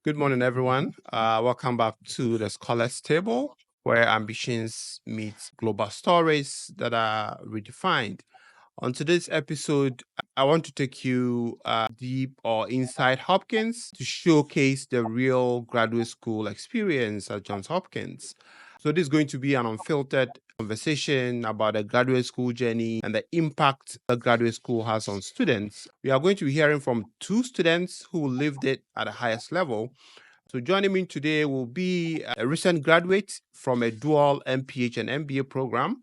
Good morning, everyone. Welcome back to the Scholars Table, where ambitions meet global stories that are redefined. On today's episode, I want to take you deep or inside Hopkins to showcase the real graduate school experience at Johns Hopkins. So, this is going to be an unfiltered conversation about the graduate school journey and the impact the graduate school has on students. We are going to be hearing from two students who lived it at the highest level. So joining me today will be a recent graduate from a dual MPH and MBA program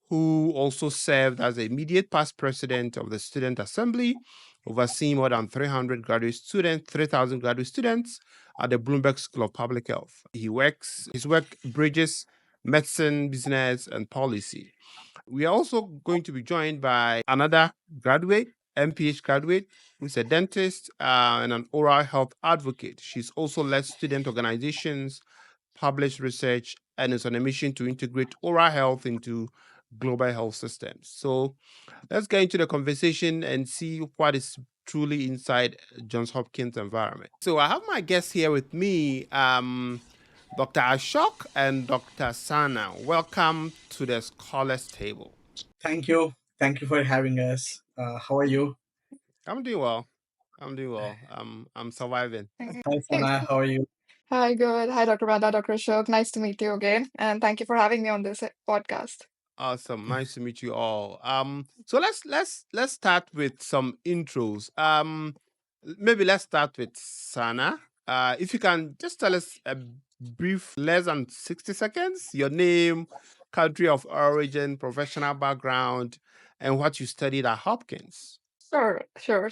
who also served as the immediate past president of the Student Assembly, overseeing more than 300 graduate students, 3,000 graduate students at the Bloomberg School of Public Health. His work bridges medicine, business, and policy. We are also going to be joined by another graduate, MPH graduate, who's a dentist and an oral health advocate. She's also led student organizations, published research, and is on a mission to integrate oral health into global health systems. So let's get into the conversation and see what is truly inside Johns Hopkins environment. So I have my guests here with me, Dr. Ashok and Dr. Sana. Welcome to the Scholars Table. Thank you. Thank you for having us. How are you? I'm doing well. I'm doing well. I'm surviving. Hi, Sana. How are you? Hi, good. Hi, Dr. Banda, Dr. Ashok. Nice to meet you again. And thank you for having me on this podcast. Awesome. Nice to meet you all. So let's start with some intros. Maybe let's start with Sana. If you can just tell us a brief, less than 60 seconds, your name, country of origin, professional background, and what you studied at Hopkins. Sure.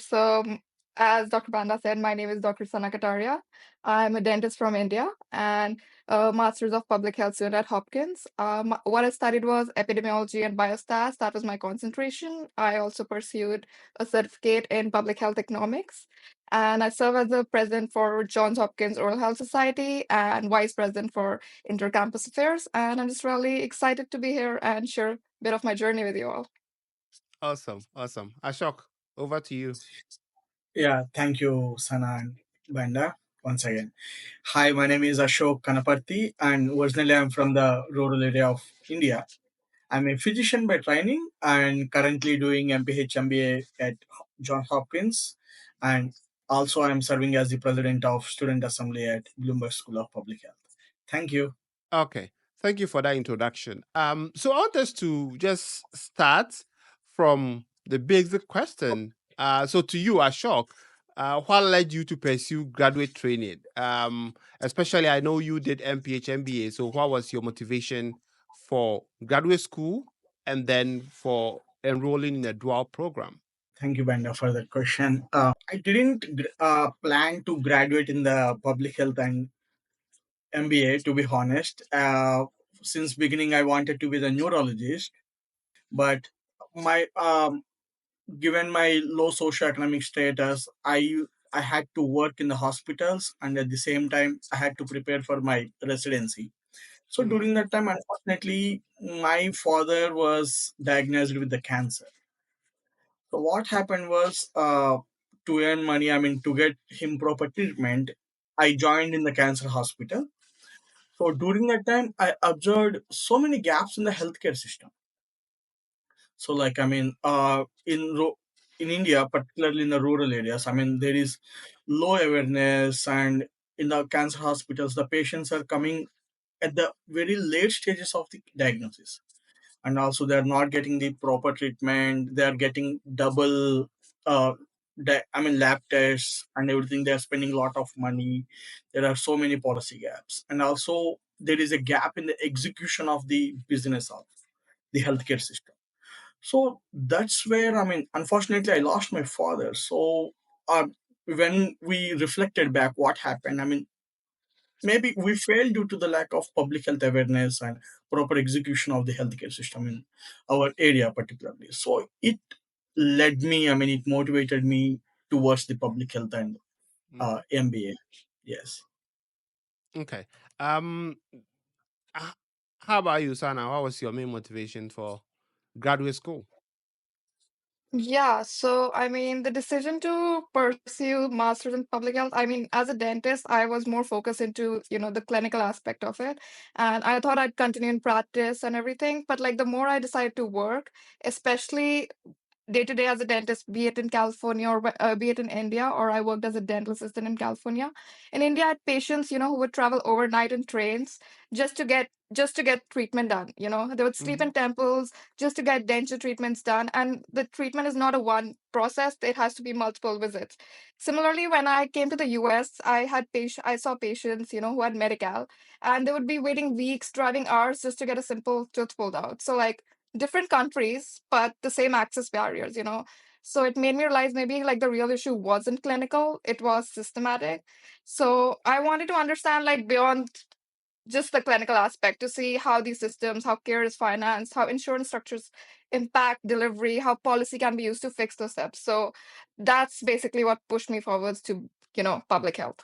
As Dr. Banda said, my name is Dr. Saana Kataria. I'm a dentist from India and a Master's of Public Health student at Hopkins. What I studied was epidemiology and biostats. That was my concentration. I also pursued a certificate in public health economics. And I serve as the president for Johns Hopkins Oral Health Society and vice president for Intercampus Affairs. And I'm just really excited to be here and share a bit of my journey with you all. Awesome. Ashok, over to you. Yeah, thank you, Sana and Banda, once again. Hi, my name is Ashok Kanaparthi, and originally I'm from the rural area of India. I'm a physician by training and currently doing MPH MBA at Johns Hopkins. And also, I'm serving as the president of Student Assembly at Bloomberg School of Public Health. Thank you. Okay. Thank you for that introduction. So I want us to just start from the basic question. So to you, Ashok, what led you to pursue graduate training? Especially, I know you did MPH MBA. So what was your motivation for graduate school and then for enrolling in a dual program? Thank you, Banda, for that question. I didn't plan to graduate in the public health and MBA, to be honest. Since beginning, I wanted to be the neurologist, but my given my low socioeconomic status, I had to work in the hospitals, and at the same time, I had to prepare for my residency. So Mhm. during that time, unfortunately, my father was diagnosed with the cancer. So what happened was, to earn money, I mean, to get him proper treatment, I joined in the cancer hospital. So during that time, I observed so many gaps in the healthcare system. So, like, I mean, in India, particularly in the rural areas, I mean, there is low awareness, and in the cancer hospitals, the patients are coming at the very late stages of the diagnosis, and also they're not getting the proper treatment. They're getting double I mean, lab tests and everything. They're spending a lot of money. There are so many policy gaps, and also there is a gap in the execution of the business of the healthcare system. So that's where, I mean, unfortunately, I lost my father. So uh, when we reflected back what happened, I mean, maybe we failed due to the lack of public health awareness and proper execution of the healthcare system in our area, particularly. So it led me, I mean, it motivated me towards the public health and Mm. MBA. Yes. Okay. Um, h- how about you, Sana? What was your main motivation for graduate school? Yeah, so I mean, the decision to pursue master's in public health, I mean, as a dentist, I was more focused into, the clinical aspect of it. And I thought I'd continue in practice and everything. But like the more I decided to work, especially day to day as a dentist, be it in California or be it in India, or I worked as a dental assistant in California. In India, I had patients, who would travel overnight in trains just to get treatment done. They would sleep Mm-hmm. in temples just to get dental treatments done, and the treatment is not a one process; it has to be multiple visits. Similarly, when I came to the US, I saw patients, who had Medi-Cal, and they would be waiting weeks, driving hours just to get a simple tooth pulled out. So like different countries, but the same access barriers. So it made me realize maybe like the real issue wasn't clinical, it was systematic. So I wanted to understand like beyond just the clinical aspect to see how these systems, how care is financed, how insurance structures impact delivery, how policy can be used to fix those steps. So that's basically what pushed me forwards to, public health.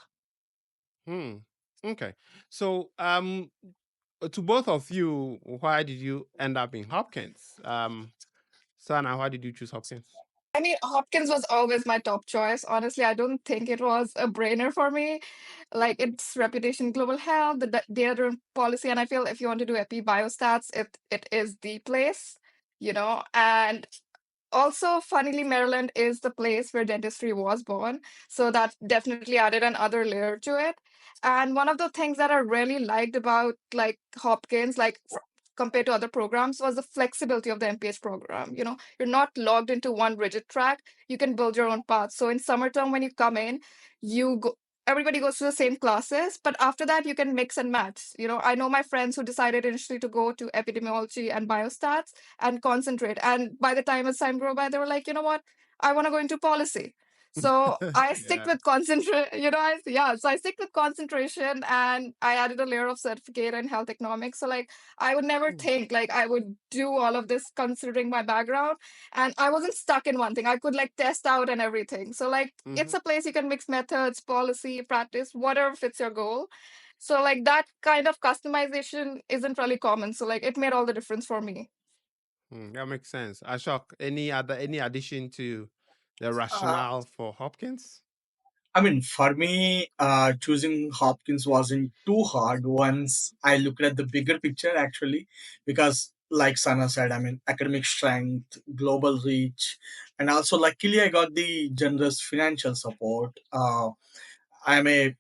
Hmm. Okay. So, to both of you, why did you end up in Hopkins? Sana, why did you choose Hopkins? I mean, Hopkins was always my top choice. Honestly, I don't think it was a brainer for me. Like its reputation, in global health, the data policy, and I feel if you want to do epi biostats, it is the place, And also, funnily, Maryland is the place where dentistry was born. So that definitely added another layer to it. And one of the things that I really liked about like Hopkins, like compared to other programs, was the flexibility of the MPH program. You're not logged into one rigid track. You can build your own path. So in summer term, when you come in, you go. Everybody goes to the same classes, but after that, you can mix and match. I know my friends who decided initially to go to epidemiology and biostats and concentrate. And by the time as time grew by, they were like, you know what? I want to go into policy. So I stick Yeah. with concentrate, yeah. So I stick with concentration and I added a layer of certificate in health economics. So like I would never think like I would do all of this considering my background. And I wasn't stuck in one thing. I could like test out and everything. So like Mm-hmm. it's a place you can mix methods, policy, practice, whatever fits your goal. So like that kind of customization isn't really common. So like it made all the difference for me. That makes sense. Ashok, any addition to the Uh, rationale for Hopkins? I mean, for me, choosing Hopkins wasn't too hard once I looked at the bigger picture, actually, because, like Sana said, I mean, academic strength, global reach, and also, luckily, I got the generous financial support. I'm a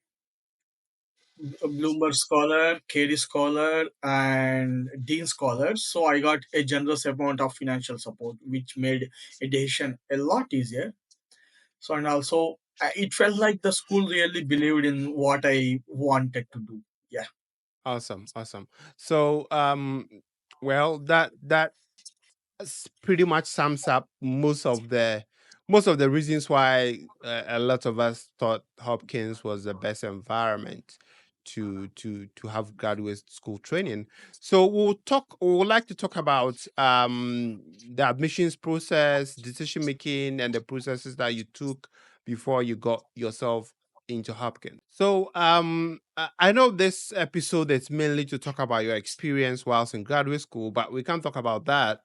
Bloomberg scholar, Carey scholar, and Dean scholar, so I got a generous amount of financial support, which made a decision a lot easier. So, and also, it felt like the school really believed in what I wanted to do. Yeah. Awesome, awesome. So, well, that pretty much sums up most of the reasons why a lot of us thought Hopkins was the best environment to have graduate school training. So we would like to talk about the admissions process, decision making, and the processes that you took before you got yourself into Hopkins. So I know this episode is mainly to talk about your experience whilst in graduate school, but we can't talk about that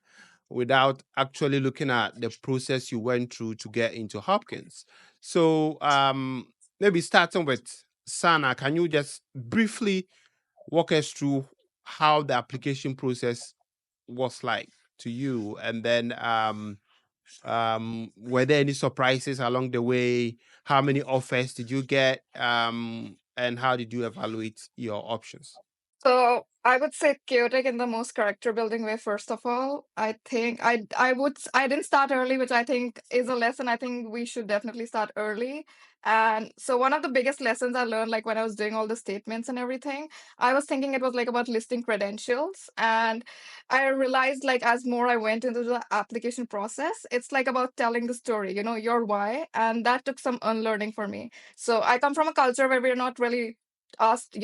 without actually looking at the process you went through to get into Hopkins. So maybe starting with Sana, can you just briefly walk us through how the application process was like to you, and then were there any surprises along the way? How many offers did you get? And how did you evaluate your options? So I would say chaotic in the most character building way. First of all, I think I didn't start early, which I think is a lesson. I think we should definitely start early. And so one of the biggest lessons I learned, like when I was doing all the statements and everything, I was thinking it was like about listing credentials, and I realized like as more I went into the application process, it's like about telling the story, your why, and that took some unlearning for me. So I come from a culture where we're not really asked,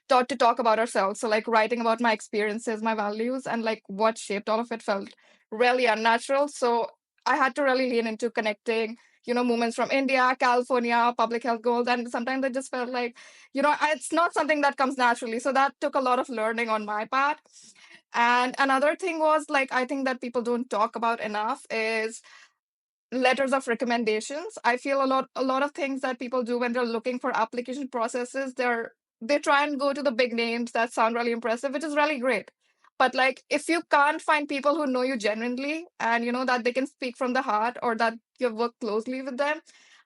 taught to talk about ourselves. So like writing about my experiences, my values, and like what shaped all of it felt really unnatural. So I had to really lean into connecting, movements from India, California, public health goals. And sometimes it just felt like, it's not something that comes naturally. So that took a lot of learning on my part. And another thing was like, I think that people don't talk about enough is letters of recommendations. I feel a lot of things that people do when they're looking for application processes, they try and go to the big names that sound really impressive, which is really great. But like if you can't find people who know you genuinely and you know that they can speak from the heart or that you've worked closely with them,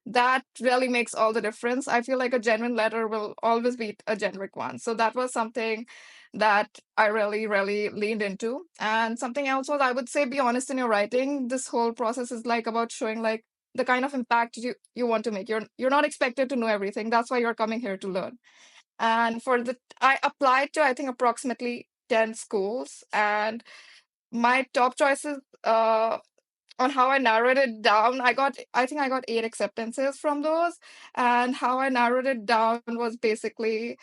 that really makes all the difference. I feel like a genuine letter will always beat a generic one. So that was something that I really, really leaned into. And something else was, I would say, be honest in your writing. This whole process is like about showing like the kind of impact you want to make. You're not expected to know everything. That's why you're coming here to learn. And I applied to I think approximately 10 schools, and my top choices on how I narrowed it down, I think I got 8 acceptances from those. And how I narrowed it down was basically,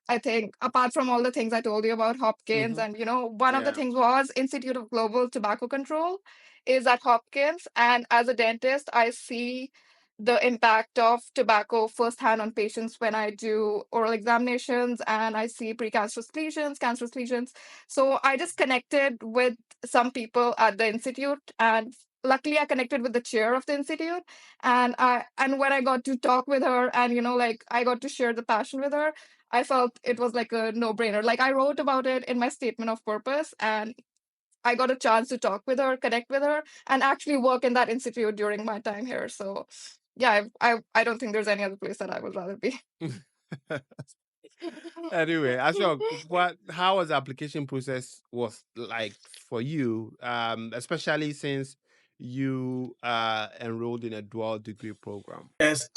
I think, apart from all the things I told you about Hopkins, Mm-hmm. and one of the Yeah. things was Institute of Global Tobacco Control is at Hopkins. And as a dentist, I see the impact of tobacco firsthand on patients when I do oral examinations and I see precancerous lesions, cancerous lesions. So I just connected with some people at the institute, and luckily I connected with the chair of the institute. And when I got to talk with her and like I got to share the passion with her, I felt it was like a no-brainer. Like I wrote about it in my statement of purpose, and I got a chance to talk with her, connect with her, and actually work in that institute during my time here. So yeah, I don't think there's any other place that I would rather be. Anyway, Ashok, how was the application process was like for you, especially since you enrolled in a dual degree program? Yes,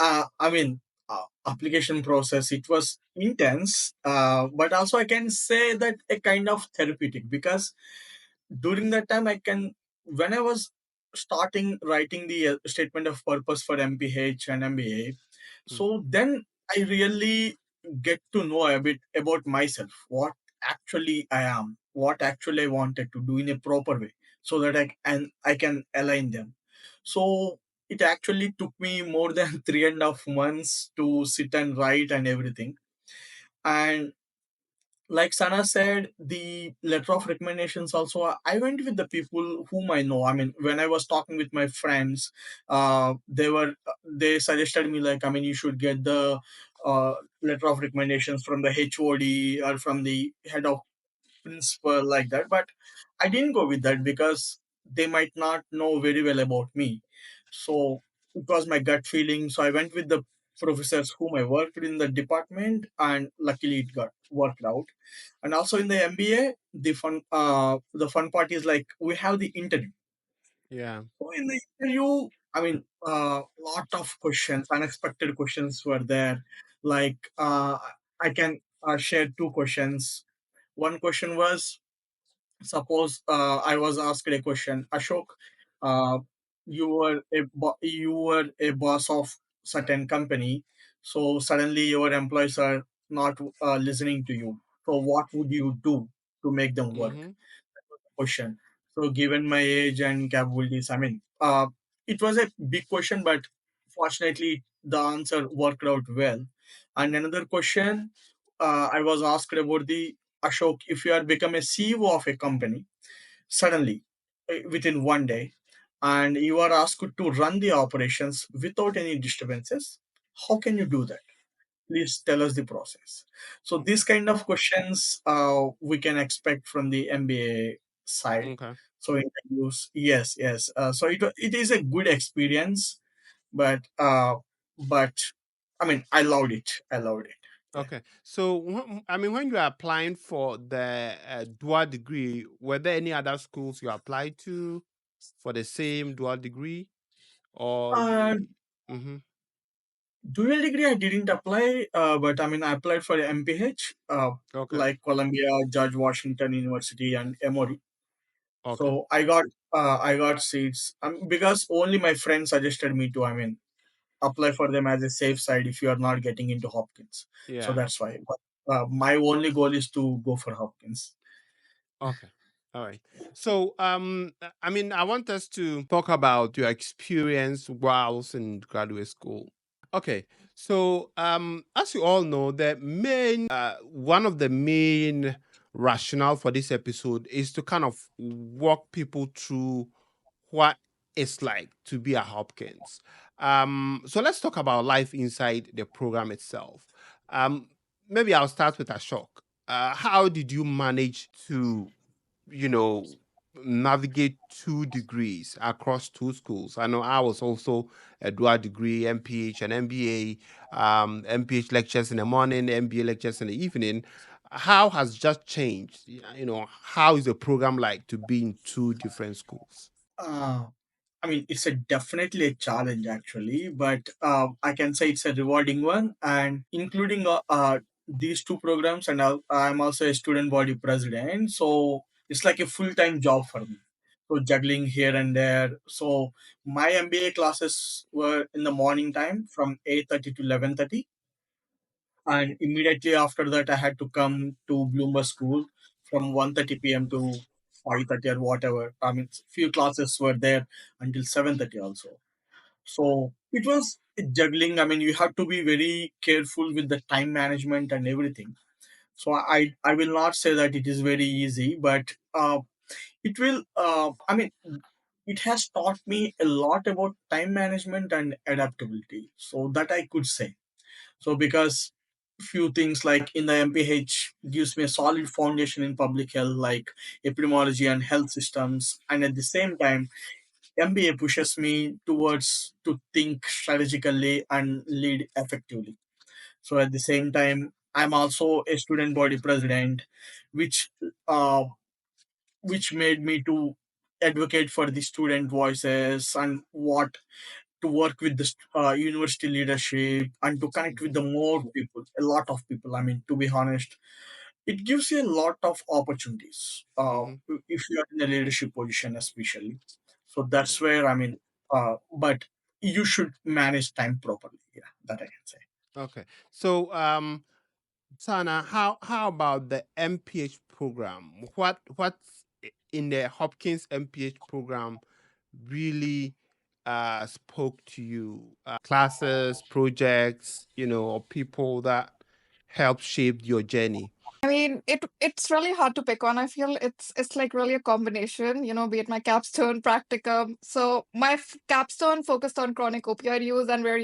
application process, it was intense, but also I can say that a kind of therapeutic, because during that time when I was starting writing the statement of purpose for MPH and MBA, Mm. so then I really get to know a bit about myself, what actually I am, what actually I wanted to do in a proper way, so that I can align them. So it actually took me more than 3.5 months to sit and write and everything. And like Sana said, the letter of recommendations also, I went with the people whom I know. I mean, when I was talking with my friends, they suggested me, like, I mean, you should get the letter of recommendations from the HOD or from the head of principal, like that. But I didn't go with that because they might not know very well about me. So it was my gut feeling. So I went with the professors whom I worked in the department, and luckily it got worked out. And also in the MBA, the fun part is, like, we have the interview. Yeah. So in the interview, I mean, lot of questions, unexpected questions were there. Like, I can share two questions. One question was, suppose I was asked a question, Ashok, uh, you were a boss of certain company, so suddenly your employees are not listening to you. So what would you do to make them work? Mm-hmm. Question. So given my age and capabilities, I mean, it was a big question, but fortunately the answer worked out well. And another question, I was asked about the, Ashok, if you are become a CEO of a company suddenly, within one day, and you are asked to run the operations without any disturbances, how can you do that? Please tell us the process. So these kind of questions we can expect from the MBA side. Okay. So interviews, yes, yes. So it is a good experience, but I mean, I loved it. I loved it. Yeah. Okay. So, I mean, when you are applying for the dual degree, were there any other schools you applied to for the same dual degree, or Uh, you? Mm-hmm. Dual degree I didn't apply, but I mean I applied for MPH, Okay. like Columbia, George Washington University, and Emory. Okay. So I got seats, because only my friend suggested me to, I mean, apply for them as a safe side if you are not getting into Hopkins. So Yeah. that's why. But my only goal is to go for Hopkins. Okay. All right. So, I mean, I want us to talk about your experience whilst in graduate school. Okay. So, as you all know, one of the main rationale for this episode is to kind of walk people through what it's like to be at Hopkins. So let's talk about life inside the program itself. Um, Maybe I'll start with Ashok. How did you manage to, you know, navigate 2 degrees across 2 schools? I know I was also a dual degree, MPH and MBA, MPH lectures in the morning, MBA lectures in the evening. How has that changed? How is the program like to be in 2 different schools? Uh, I mean, it's a definitely a challenge actually, but I can say it's a rewarding one, and including these two programs, and I'm also a student body president, so it's like a full time job for me. So juggling here and there. So my MBA classes were in the morning time from 8:30 to 11:30, and immediately after that I had to come to Bloomberg School from 1:30 p.m. to 5:30 or whatever. I mean, few classes were there until 7:30 also. So it was juggling. I mean, you have to be very careful with the time management and everything. So I will not say that it is very easy, but it will. I mean, it has taught me a lot about time management and adaptability. So that I could say. So because few things like in the MPH gives me a solid foundation in public health, like epidemiology and health systems, and at the same time MBA pushes me towards to think strategically and lead effectively. So at the same time, I'm also a student body president, which uh, which made me to advocate for the student voices and what to work with the university leadership and to connect with the more people, a lot of people. I mean, to be honest, it gives you a lot of opportunities Hmm. if you are in a leadership position, especially. So that's where I mean, but you should manage time properly. Yeah, that I can say. Okay. So, Sana, how about the MPH program? What's in the Hopkins MPH program really spoke to you? Classes, projects, or people that helped shape your journey? I mean, it's really hard to pick on. I feel it's like really a combination, be it my capstone, practicum. So my capstone focused on chronic opioid use and where,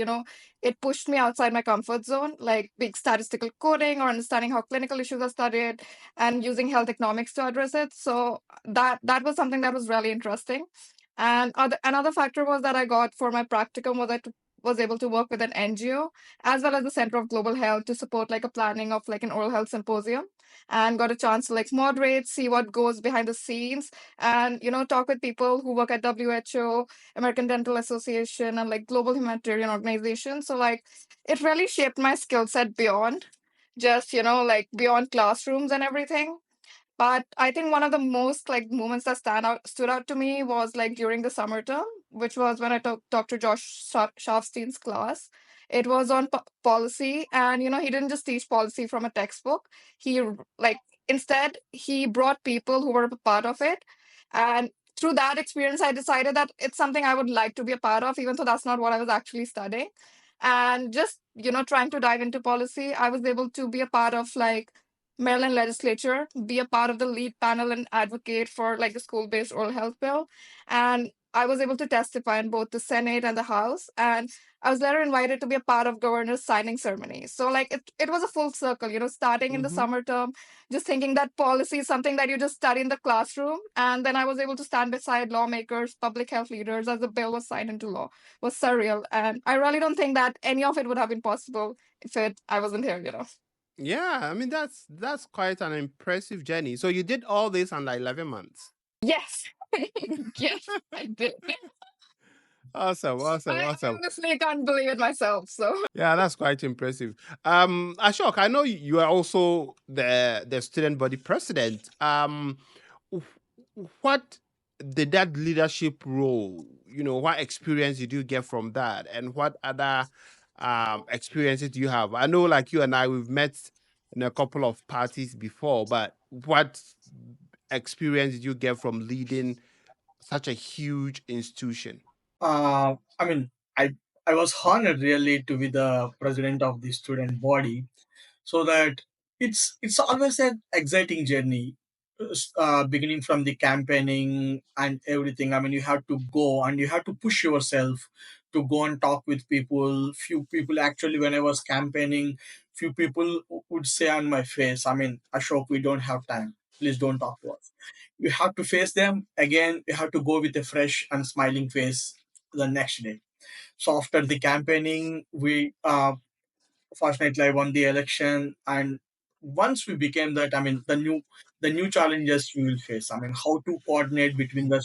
it pushed me outside my comfort zone, like big statistical coding or understanding how clinical issues are studied and using health economics to address it. So that was something that was really interesting. And another factor was that I got for my practicum was was able to work with an NGO as well as the Center of Global Health to support like a planning of like an oral health symposium, and got a chance to like moderate, see what goes behind the scenes, and talk with people who work at WHO, American Dental Association, and like global humanitarian organizations. So like it really shaped my skill set beyond just like beyond classrooms and everything. But I think one of the most like moments that stood out to me was like during the summer term, which was when I took Dr. Josh Schaafstein's class. It was on policy, and he didn't just teach policy from a textbook. Like instead he brought people who were a part of it, and through that experience, I decided that it's something I would like to be a part of, even though that's not what I was actually studying. And just trying to dive into policy, I was able to be a part of like Maryland legislature, be a part of the lead panel and advocate for like the school-based oral health bill. And I was able to testify in both the Senate and the House. And I was later invited to be a part of governor's signing ceremony. So like it was a full circle, starting in the Mm-hmm. summer term, just thinking that policy is something that you just study in the classroom. And then I was able to stand beside lawmakers, public health leaders as the bill was signed into law. It was surreal. And I really don't think that any of it would have been possible if I wasn't here. Yeah, I mean that's quite an impressive journey. So you did all this under 11 months. Yes. Yes, I did. Awesome, awesome, I awesome. honestly can't believe it myself. So, Yeah, that's quite impressive. Ashok, I know you are also the student body president. What did that leadership role, what experience did you get from that, and what other experiences do you have? I know, like you and I, we've met in a couple of parties before, but what experience did you get from leading such a huge institution? I mean, I was honored really to be the president of the student body, so that it's always an exciting journey. beginning from the campaigning and everything. I mean, you have to go and you have to push yourself to go and talk with people. Few people actually, when I was campaigning, few people would say on my face, I mean, Ashok, we don't have time. Please don't talk to us. You have to face them again. You have to go with a fresh and smiling face the next day. So after the campaigning, we fortunately I won the election, and once we became that, I mean, the new challenges we will face. I mean, how to coordinate between the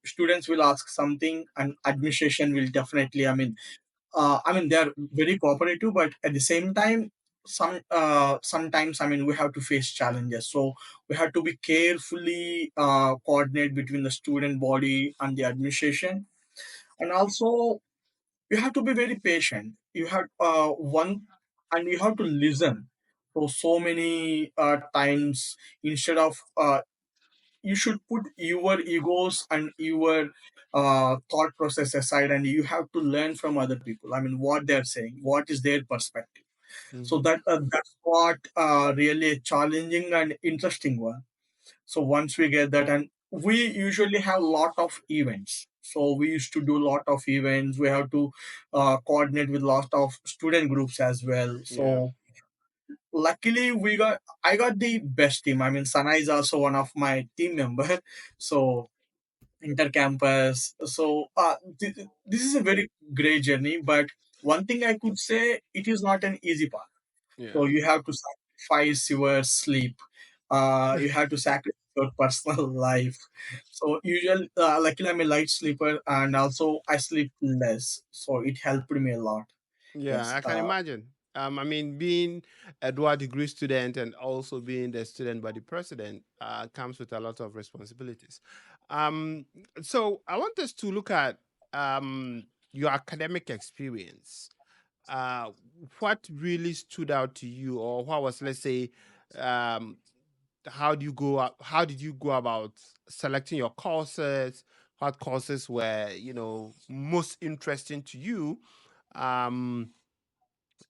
students will ask something, and administration will definitely. I mean, they are very cooperative, but at the same time, sometimes I mean we have to face challenges. So we have to be carefully coordinate between the student body and the administration, and also you have to be very patient. You have one, and you have to listen. So many times, instead of you should put your egos and your thought process aside, and you have to learn from other people. I mean, what they're saying, what is their perspective. So Mm-hmm. that's what really a challenging and interesting one. So once we get that, and we usually have a lot of events. So we used to do a lot of events. We have to coordinate with lot of student groups as well. Yeah. So luckily I got the best team. I mean, Sana is also one of my team member. So intercampus. So this is a very great journey. But one thing I could say, it is not an easy path. So Yeah. you have to sacrifice your sleep. You have to sacrifice your personal life. So usually, luckily I'm a light sleeper, and also I sleep less. So it helped me a lot. Yeah, Yes. I can imagine. I mean, being a dual degree student and also being the student body president comes with a lot of responsibilities. Um, so I want us to look at your academic experience. Uh, what really stood out to you, or what was, let's say, um, how did you go about selecting your courses? What courses were, most interesting to you? Um,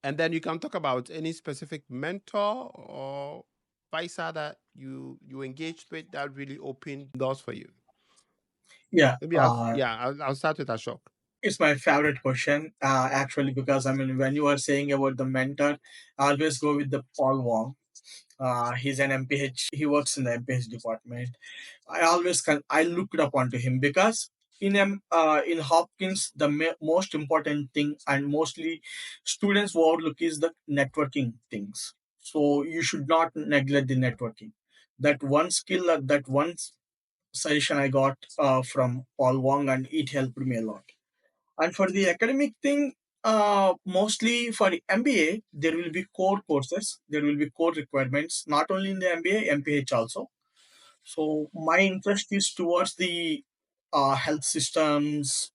and then you can talk about any specific mentor or advisor that you engaged with that really opened doors for you. Yeah. Maybe I'll start with Ashok. It's my favorite question, actually, because I mean, when you are saying about the mentor, I always go with the Paul Wong. He's an MPH. He works in the MPH department. I looked up onto him because in Hopkins, the most important thing, and mostly students overlook, is the networking things. So you should not neglect the networking. That one skill, that one suggestion I got from Paul Wong, and it helped me a lot. And for the academic thing, mostly for MBA, there will be core courses, there will be core requirements, not only in the MBA, MPH also. So my interest is towards the health systems,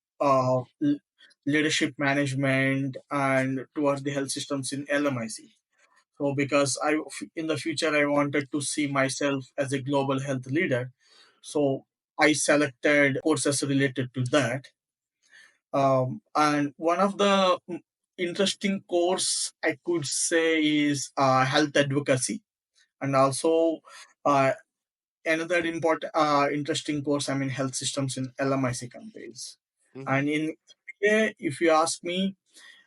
leadership management, and towards the health systems in LMIC. So because in the future, I wanted to see myself as a global health leader. So I selected courses related to that. And one of the interesting course I could say is health advocacy, and also uh, another important interesting course, I mean, health systems in LMIC countries. Hmm. And in MBA, if you ask me,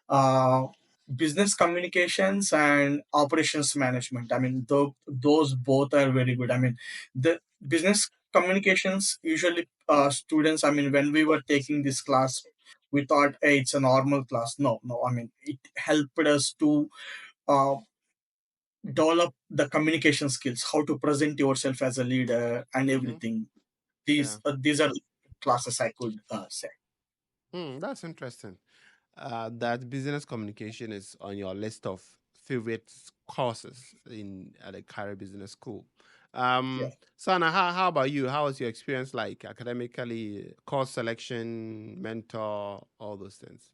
uh, business communications and operations management, I mean, those both are very good. I mean, the business communications, usually students, I mean, when we were taking this class, we thought, hey, it's a normal class. No, I mean, it helped us to uh, develop the communication skills, how to present yourself as a leader and Hmm. everything. Yeah. These are classes I could say. That's interesting. That business communication is on your list of favorite courses in at the Carey Business School. Yeah. Sana, how about you? How was your experience like academically, course selection, mentor, all those things?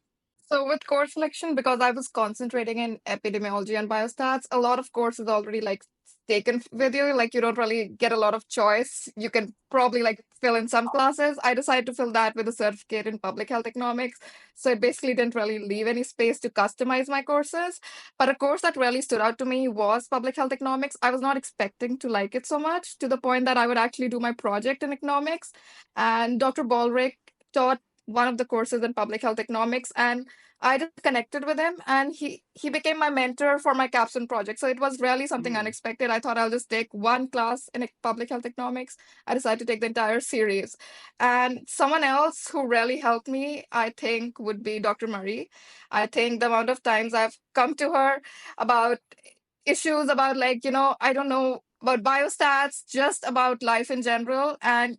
So with course selection, because I was concentrating in epidemiology and biostats, a lot of courses already like taken with you. Like you don't really get a lot of choice. You can probably like fill in some classes. I decided to fill that with a certificate in public health economics. So it basically didn't really leave any space to customize my courses. But a course that really stood out to me was public health economics. I was not expecting to like it so much to the point that I would actually do my project in economics. And Dr. Ballrick taught one of the courses in public health economics, and I just connected with him, and he became my mentor for my capstone project. So it was really something Hmm. unexpected. I thought I'll just take one class in public health economics. I decided to take the entire series. And someone else who really helped me, I think, would be Dr. Murray. I think the amount of times I've come to her about issues about, like, I don't know about biostats, just about life in general. And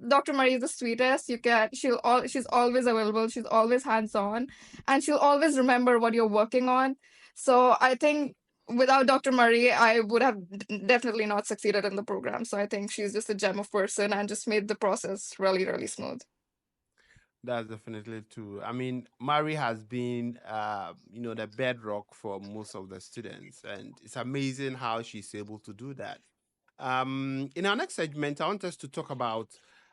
Dr. Marie is the sweetest. She's always available. She's always hands on, and she'll always remember what you're working on. So I think without Dr. Marie, I would have definitely not succeeded in the program. So I think she's just a gem of person and just made the process really, really smooth. That's definitely true. I mean, Mary has been, the bedrock for most of the students, and it's amazing how she's able to do that. In our next segment, I want us to talk about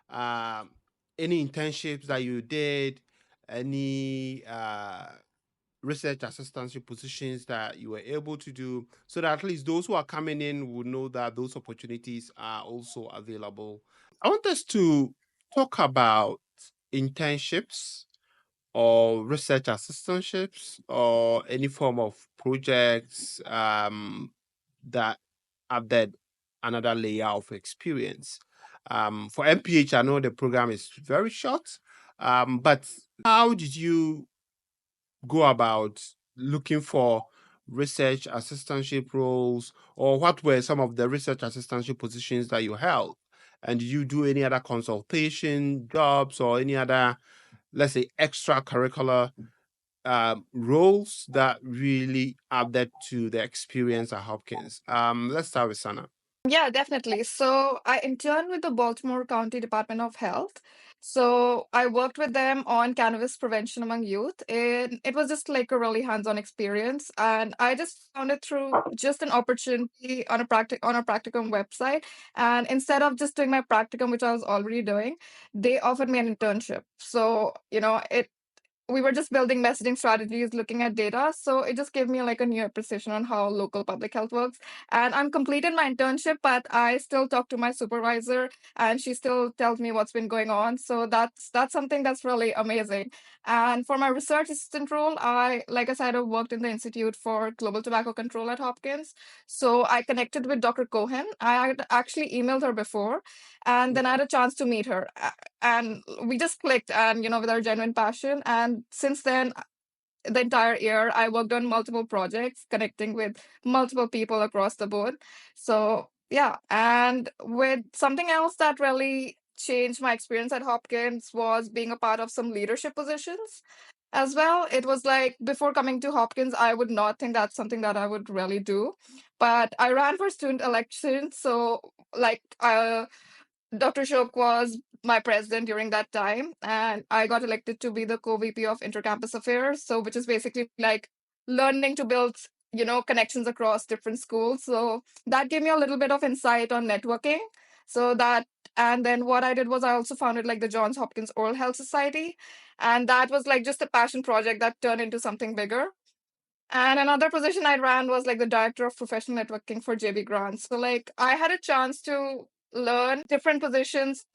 um any internships that you did, any research assistantship positions that you were able to do, so that at least those who are coming in will know that those opportunities are also available. I want us to talk about internships or research assistantships or any form of projects that added another layer of experience. For MPH, I know the program is very short, but how did you go about looking for research assistantship roles, or what were some of the research assistantship positions that you held? And did you do any other consultation jobs or any other, let's say, extracurricular roles that really added to the experience at Hopkins? Let's start with Sana. Yeah, definitely. So I interned with the Baltimore County Department of Health. So I worked with them on cannabis prevention among youth. And it was just like a really hands-on experience. And I just found it through just an opportunity on a practicum website. And instead of just doing my practicum, which I was already doing, they offered me an internship. So, it we were just building messaging strategies, looking at data. So it just gave me like a new appreciation on how local public health works. And I'm completed my internship, but I still talk to my supervisor, and she still tells me what's been going on. So that's something that's really amazing. And for my research assistant role, like I said, I worked in the Institute for Global Tobacco Control at Hopkins. So I connected with Dr. Cohen. I had actually emailed her before, and then I had a chance to meet her, and we just clicked, and with our genuine passion. And since then, the entire year I worked on multiple projects connecting with multiple people across the board. So yeah, and with something else that really changed my experience at Hopkins was being a part of some leadership positions as well. It was like before coming to Hopkins, I would not think that's something that I would really do, but I ran for student elections. So like Dr. Ashok was my president during that time, and I got elected to be the co-VP of Intercampus Affairs. So, which is basically like learning to build, connections across different schools. So that gave me a little bit of insight on networking. So that, and then what I did was I also founded like the Johns Hopkins Oral Health Society, and that was like just a passion project that turned into something bigger. And another position I ran was like the director of professional networking for JB Grant. So like I had a chance to learn different positions,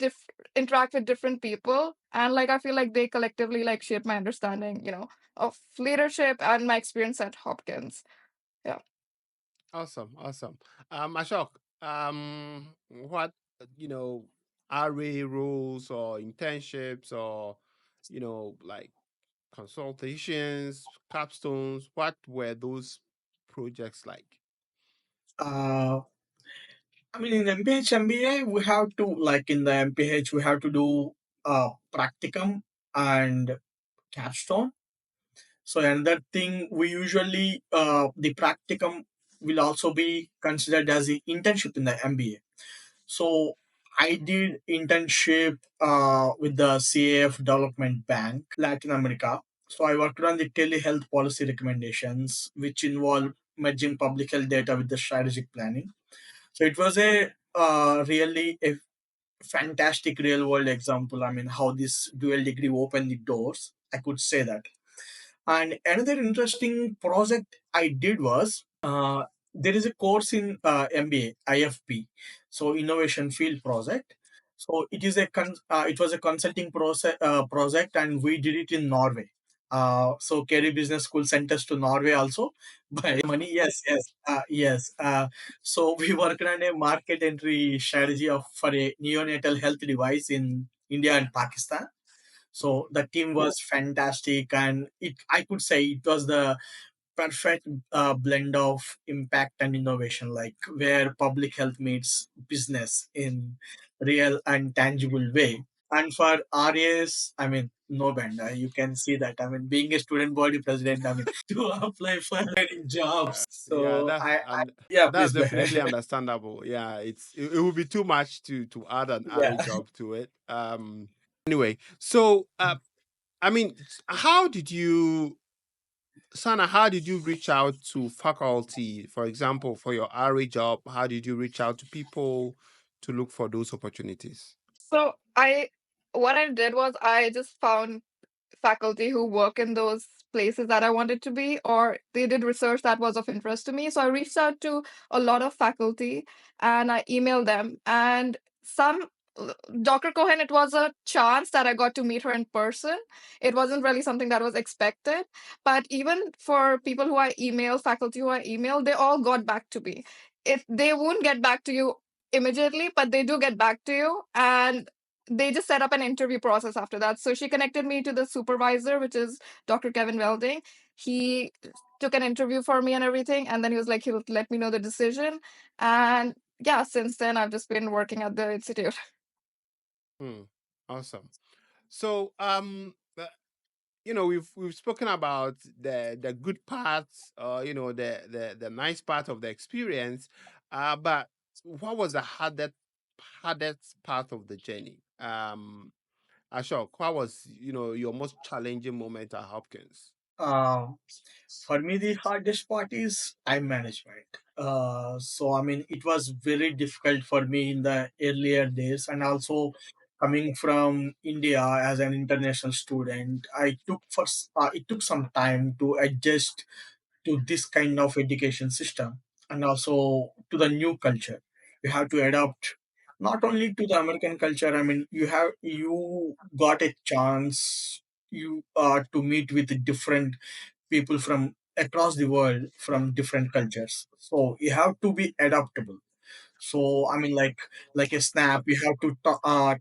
interact with different people, and like I feel like they collectively like shape my understanding, of leadership and my experience at Hopkins. Yeah. Awesome, awesome. Ashok, what RA roles or internships or like consultations, capstones, what were those projects like? uh, I mean, in MPH MBA, we have to, like in the MPH, we have to do practicum and capstone. So another thing, we usually, the practicum will also be considered as the internship in the MBA. So I did internship with the CAF Development Bank, Latin America. So I worked on the telehealth policy recommendations, which involve merging public health data with the strategic planning. So it was a really a fantastic real world example. I mean, how this dual degree opened the doors. I could say that. And another interesting project I did was there is a course in MBA IFP, so Innovation Field Project. So it is it was a consulting project, and we did it in Norway. So Carey Business School sent us to Norway also by money. Yes, yes, yes. So we worked on a market entry strategy for a neonatal health device in India and Pakistan. So the team was fantastic, and it I could say it was the perfect blend of impact and innovation, like where public health meets business in real and tangible way. And for RAs, I mean, no banda. You can see that. I mean, being a student body president, I mean, to apply for jobs. Yeah, So yeah, that's please go definitely ahead. understandable. Yeah, it would be too much to add an RA Yeah. job to it. Anyway, so I mean, how did you, Sana? How did you reach out to faculty, for example, for your RA job? How did you reach out to people to look for those opportunities? So what I did was I just found faculty who work in those places that I wanted to be, or they did research that was of interest to me. So I reached out to a lot of faculty and I emailed them. And some, Dr. Cohen, it was a chance that I got to meet her in person. It wasn't really something that was expected. But even for people who I email, faculty who I email, they all got back to me. They won't get back to you immediately, but they do get back to you. And they just set up an interview process after that. So she connected me to the supervisor, which is Dr. Kevin Welding. He took an interview for me and everything, and then he was like, he'll let me know the decision. And yeah, since then I've just been working at the institute. Hmm, awesome. So, we've spoken about the good parts, the nice part of the experience, but what was the hardest part of the journey? Ashok, what was your most challenging moment at Hopkins? Uh, for me, the hardest part is time management. So I mean, it was very difficult for me in the earlier days, and also coming from India as an international student, it took some time to adjust to this kind of education system, and also to the new culture. You have to adapt not only to the American culture. I mean, you got a chance you to meet with different people from across the world from different cultures, so you have to be adaptable. So I mean, like a snap, you have to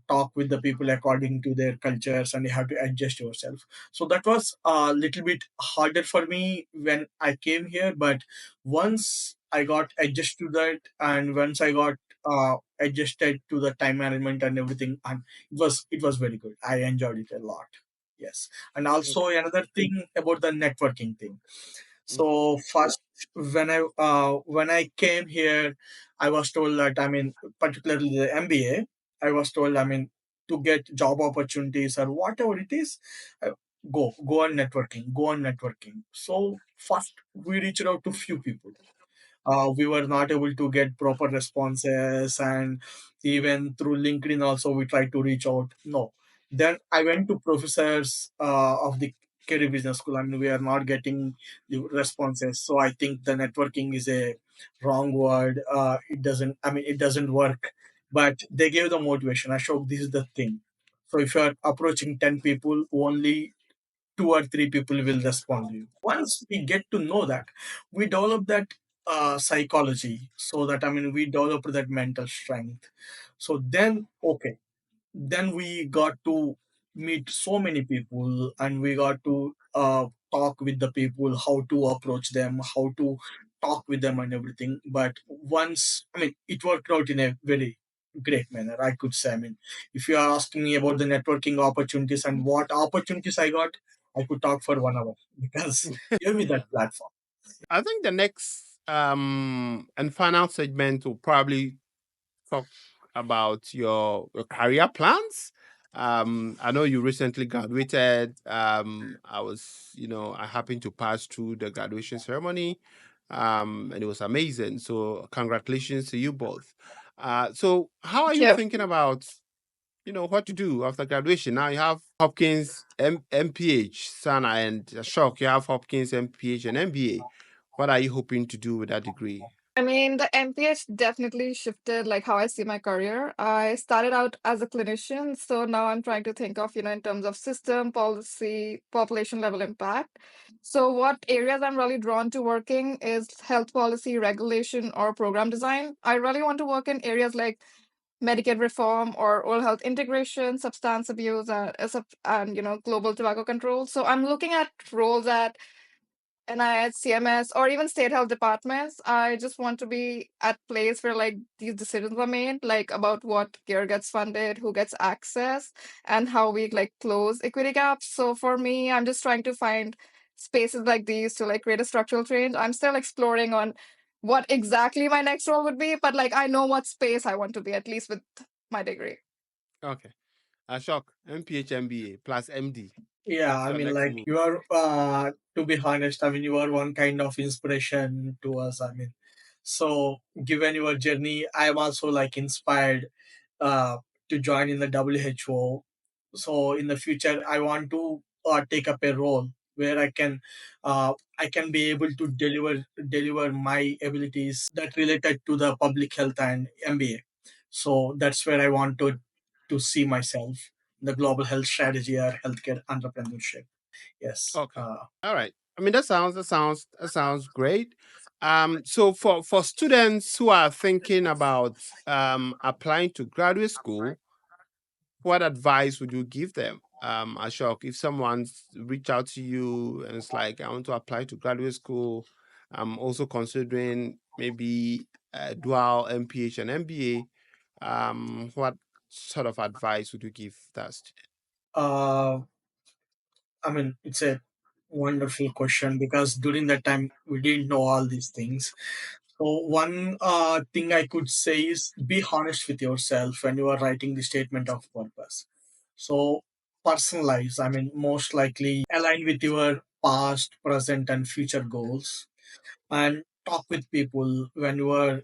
talk with the people according to their cultures, and you have to adjust yourself. So that was a little bit harder for me when I came here, but once I got adjusted to that, and once I got adjusted to the time management and everything, and it was very good. I enjoyed it a lot. Yes. And also Okay. another thing about the networking thing. Mm. So first, when I came here, I was told that, I mean, particularly the MBA, I was told, I mean, to get job opportunities or whatever it is, uh, go on networking. So first, we reached out to few people. We were not able to get proper responses, and even through LinkedIn also we tried to reach out. No. Then I went to professors of the Carey Business School. I mean, we are not getting the responses, so I think the networking is a wrong word. It doesn't work. But they gave the motivation. Ashok, this is the thing. So if you are approaching 10 people, only two or three people will respond to you. Once we get to know that, we develop that psychology, so that, I mean, we develop that mental strength. So then, okay, then we got to meet so many people, and we got to talk with the people, how to approach them, how to talk with them and everything. But once, I mean, it worked out in a very great manner, I could say. I mean, if you are asking me about the networking opportunities and what opportunities I got, I could talk for 1 hour because give me that platform. I think the next and final segment will probably talk about your career plans. I know you recently graduated. I happened to pass through the graduation ceremony, and it was amazing. So, congratulations to you both. So, how are Thank you you. thinking about, what to do after graduation? Now you have Hopkins, MPH, Sana, and Ashok. You have Hopkins, MPH, and MBA. What are you hoping to do with that degree? I mean, the MPH definitely shifted like how I see my career. I started out as a clinician, so now I'm trying to think of, in terms of system, policy, population level impact. So what areas I'm really drawn to working is health policy, regulation, or program design. I really want to work in areas like Medicaid reform or oral health integration, substance abuse, and global tobacco control. So I'm looking at roles at NIH, CMS, or even state health departments. I just want to be at place where like these decisions are made, like about what care gets funded, who gets access, and how we like close equity gaps. So for me, I'm just trying to find spaces like these to like create a structural change. I'm still exploring on what exactly my next role would be, but like I know what space I want to be, at least with my degree. Okay. Ashok, MPH, MBA plus MD. Yeah, What's I your mean, next like move? you are, to be honest, I mean, you are one kind of inspiration to us. I mean, so given your journey, I am also like inspired uh, to join in the WHO. So in the future, I want to take up a role where I can be able to deliver my abilities that related to the public health and MBA. So that's where I want to see myself, the global health strategy or healthcare entrepreneurship. Yes. Okay. All right. I mean, that sounds great. So for students who are thinking about applying to graduate school, what advice would you give them? Ashok, if someone's reach out to you and it's like, I want to apply to graduate school, I'm also considering maybe dual MPH and MBA. What sort of advice would you give that student? Uh, I mean, it's a wonderful question because during that time we didn't know all these things. So one thing I could say is be honest with yourself when you are writing the statement of purpose. So personalize. I mean, most likely align with your past, present, and future goals, and talk with people when you are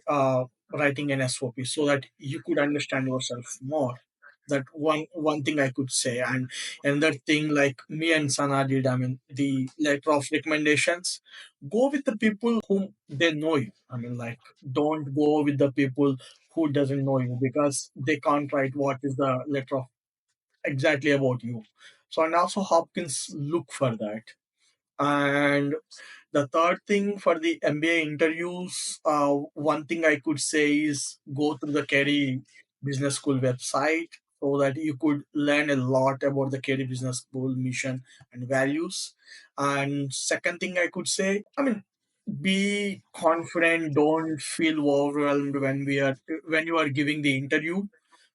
writing an SOP so that you could understand yourself more. That one thing I could say, and another thing like me and Sana did. I mean, the letter of recommendations. Go with the people whom they know you. I mean, like don't go with the people who doesn't know you because they can't write what is the letter of exactly about you. So and also Hopkins look for that. And the third thing for the MBA interviews, one thing I could say is go through the Carey Business School website so that you could learn a lot about the Carey Business School mission and values. And second thing I could say, I mean, be confident. Don't feel overwhelmed when you are giving the interview.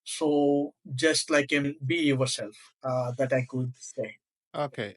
So just like be yourself. That I could say. Okay.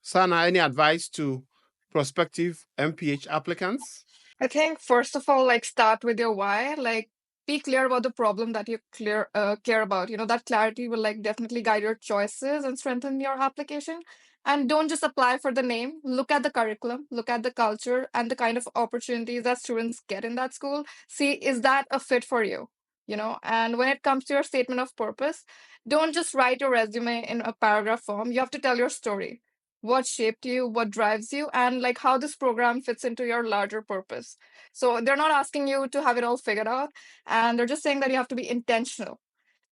Sana, any advice to prospective MPH applicants? I think first of all, like start with your why. Like be clear about the problem that you care about. That clarity will like definitely guide your choices and strengthen your application. And don't just apply for the name. Look at the curriculum, look at the culture and the kind of opportunities that students get in that school. See, is that a fit for you? And when it comes to your statement of purpose, don't just write your resume in a paragraph form. You have to tell your story, what shaped you, what drives you, and like how this program fits into your larger purpose. So they're not asking you to have it all figured out, and they're just saying that you have to be intentional.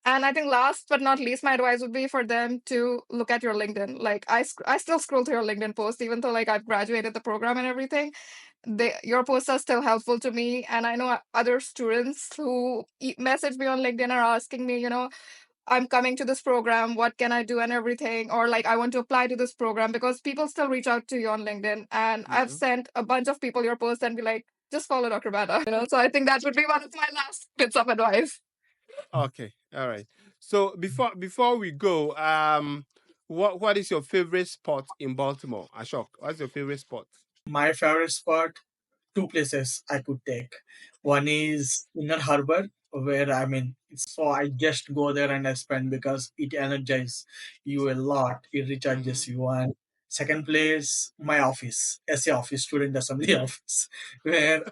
And I think last but not least, my advice would be for them to look at your LinkedIn. Like I still scroll through your LinkedIn post, even though like I've graduated the program and everything. Your posts are still helpful to me, and I know other students who message me on LinkedIn are asking me, I'm coming to this program. What can I do and everything? Or like, I want to apply to this program because people still reach out to you on LinkedIn. And I've Mhm. sent a bunch of people your post and be like, just follow Dr. Bada. So I think that would be one of my last bits of advice. Okay. All right. So before we go, what is your favorite spot in Baltimore? Ashok, what's your favorite spot? My favorite spot, two places I could take. One is Inner Harbor, where I mean So I just go there and I spend because it energizes you a lot. It recharges Mm-hmm. you. And second place, my office, SA office, student assembly office, where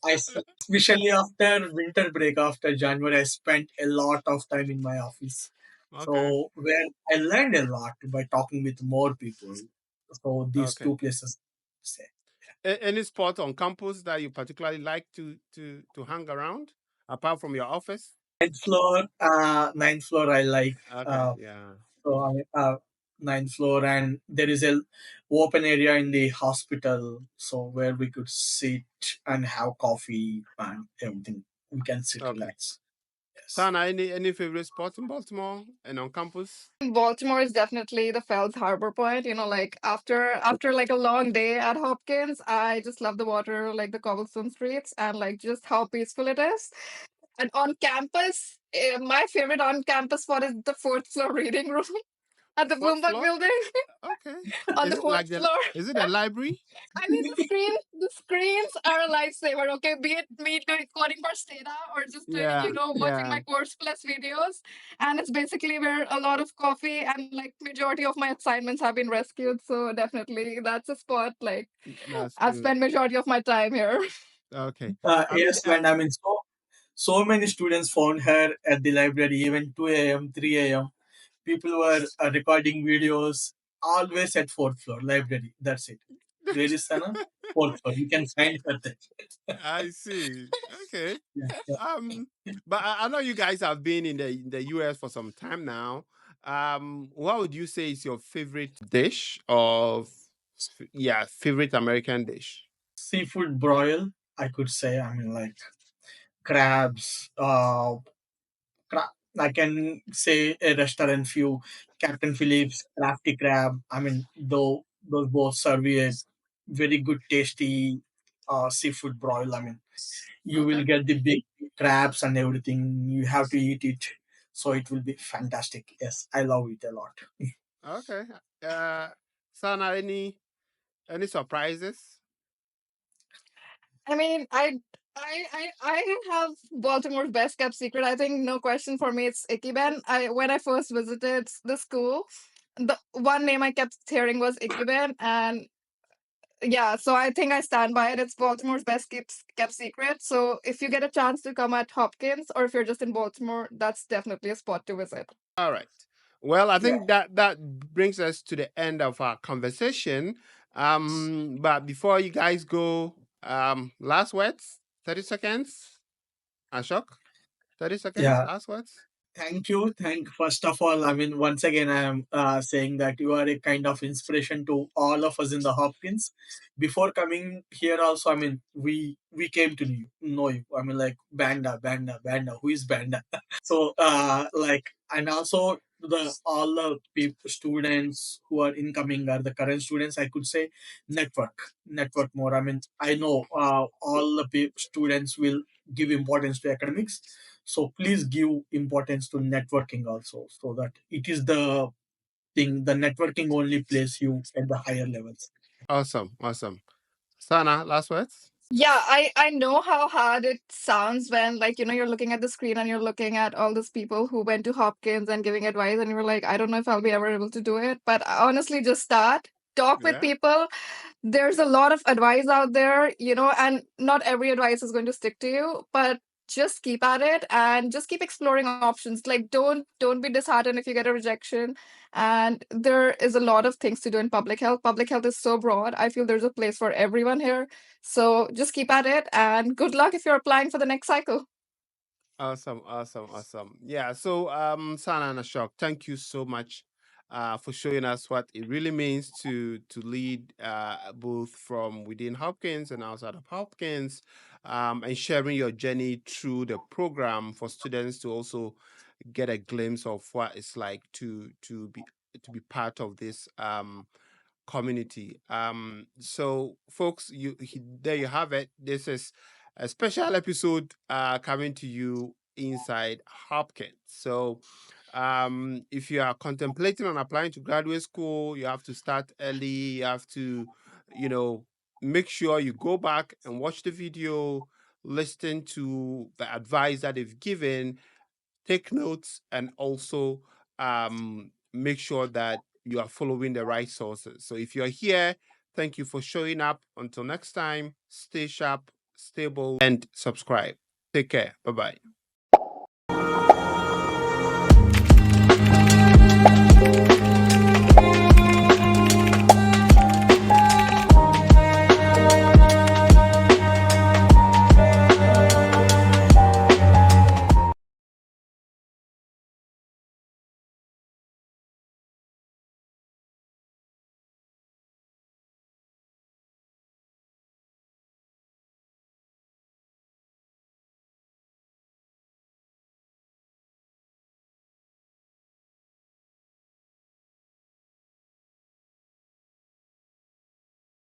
especially after winter break, after January, I spent a lot of time in my office. Okay. So where I learned a lot by talking with more people. So these Okay. two places, say. Any spot on campus that you particularly like to hang around apart from your office? Ninth floor, I like. Okay. Yeah. So ninth floor, and there is a open area in the hospital, so where we could sit and have coffee and everything. We can sit, Okay. relax. Yes. Sana, any favorite spots in Baltimore and on campus? Baltimore is definitely the Fells Harbor Point. Like after like a long day at Hopkins, I just love the water, like the cobblestone streets, and like just how peaceful it is. And on campus, my favorite on campus spot is the fourth floor reading room at the Fourth Bloomberg floor? building Okay. on Is the it like fourth the floor. is it a library? I mean, the screens are a lifesaver. Okay, be it me doing coding for Stata or just doing, Yeah. watching Yeah. my course plus videos, and it's basically where a lot of coffee and like majority of my assignments have been rescued. So definitely, that's a spot. Like That's I've good. spent majority of my time here. Okay. I mean, Yes, and I mean, so many students found her at the library, even 2 a.m., 3 a.m. People were recording videos, always at fourth floor library. That's it. Where is Sana? Fourth floor. You can find her there. I see. Okay. Yeah, yeah. Um, but I know you guys have been in the US for some time now. What would you say is your favorite dish of yeah, favorite American dish? Seafood broil, I could say. I mean, like crabs. I can say a restaurant few, Captain Phillips, Crafty Crab. I mean, though those both serve you a very good, tasty seafood broil. I mean, you will Okay. get the big crabs and everything. You have to eat it, so it will be fantastic. Yes, I love it a lot. Okay. Uh Sana, any surprises? I mean, I have Baltimore's best kept secret. I think no question for me. It's Ikiben. I When I first visited the school, the one name I kept hearing was Ikiben, and yeah, so I think I stand by it. It's Baltimore's best kept secret. So if you get a chance to come at Hopkins, or if you're just in Baltimore, that's definitely a spot to visit. All right. Well, I Yeah, think that brings us to the end of our conversation. But before you guys go, last words, 30 seconds. Ashok, 30 seconds, yeah. last words. Thank you. First of all, I mean, once again, I am saying that you are a kind of inspiration to all of us in the Hopkins. Before coming here, also, I mean, we came to know you. I mean, like Banda. Who is Banda? So like, and also the all the people, students who are incoming are the current students, I could say. Network more. I mean, I know all the students will give importance to academics, so please give importance to networking also, so that it is the thing, the networking only place you at the higher levels. Awesome, awesome. Sana, last words. Yeah, I know how hard it sounds when like you're looking at the screen and you're looking at all these people who went to Hopkins and giving advice and you're like, I don't know if I'll be ever able to do it. But honestly, just start, talk with Yeah. people. There's a lot of advice out there, and not every advice is going to stick to you, but just keep at it and just keep exploring options. Like don't be disheartened if you get a rejection. And there is a lot of things to do in public health. Public health is so broad. I feel there's a place for everyone here. So just keep at it and good luck if you're applying for the next cycle. Awesome, awesome, awesome. Yeah. So, Sana and Ashok, thank you so much for showing us what it really means to lead both from within Hopkins and outside of Hopkins, and sharing your journey through the program for students to also get a glimpse of what it's like to be part of this community. So, folks, there you have it. This is a special episode coming to you inside Hopkins. So, if you are contemplating on applying to graduate school, you have to start early. You have to, you know, make sure you go back and watch the video, listen to the advice that they've given, take notes, and also make sure that you are following the right sources. So if you're here, thank you for showing up. Until next time, stay sharp, stable, and subscribe. Take care. Bye bye.